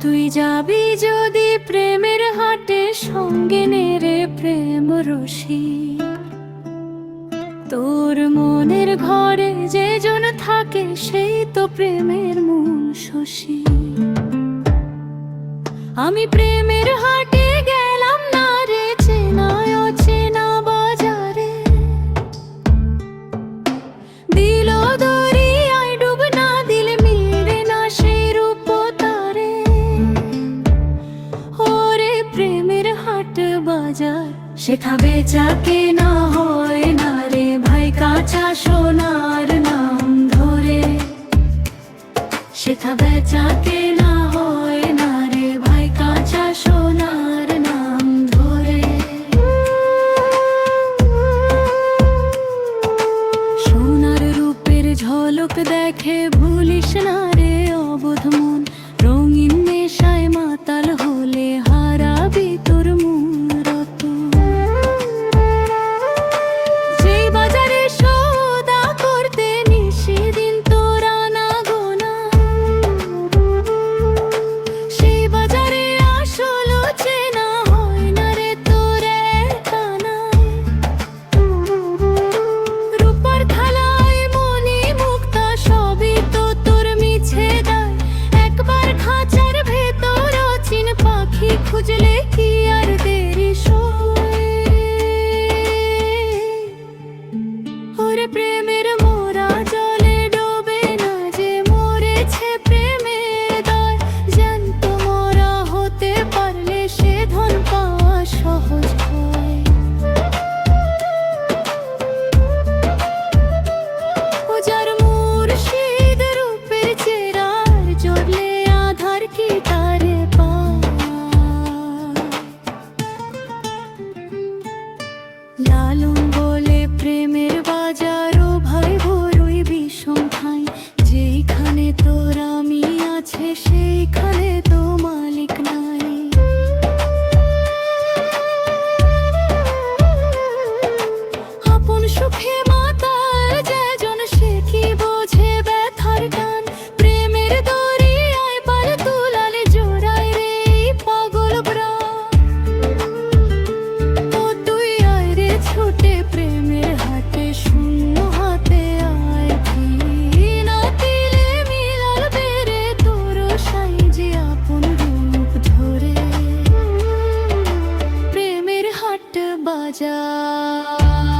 তুই যাবি যদি প্রেমের হাটে, সঙ্গে নেরে প্রেম রশি। তোর মনের ঘরে যে জন থাকে, সেই তো প্রেমের মূল শশী। আমি প্রেমের হাটে গেলাম না রে, চেনা অচেনা বাজারে। দিল দরিয়ায় ডুব না দিলে মিলে না সেই রূপ তারে। ওরে প্রেমের হাট বাজার, শেখা বেচা কেনা হয় না রে ভাই, কাঁচা সোনার নাম ধরে। শেখা বেচা কেনা হয় না রে ভাই, কাঁচা সোনার নাম ধরে। সোনার রূপের ঝলক দেখে ভুলিস না রে অবোধ মন। রঙিন নেশায় মাতাল হলে হারাবি তোর মূল রতন। যেই বাজারে সওদা করতে নিশিদিন তোর আনা গোনা, সেই বাজারে আসল চেনা হয় না রে তোর কানায়। রূপার থালায় মণি মুক্তা সবই তো তোর মিছে দেয়। একবার খাঁচার ভেতর অচিন পাখি খুঁজলে কি আর দেরি সয়। ওরে প্রেমের মোরা জলে ডোবে না, যে মরেছে প্রেমের দায়। জ্যান্ত মরা হতে পারলে সে ধন পাওয়া সহজ হয়। ও যার মুর্শিদ রূপের চেরার জ্বললে আধার কি তারে পায়। লালন বলে প্রেমের বাজার, ও ভাই বড়ই বিষম ঠাঁই। যেইখানে তোর আমি আছে, সেইখানে তো মালিক নাই। আপন সুখে মাতাল যেজন, সে কি বোঝে ব্যথার টান। প্রেমের দরিয়ায় পাল তুলালে জোড়ায় রে এই পাগল প্রাণ। ও তুই আয় রে ছুটে প্রেমের হাটে, শূন্য হাতে আয়। না দিলে মিলাল বেড়ে তোর সাইজে আপন রূপ ধরে। প্রেমের হাট বাজার।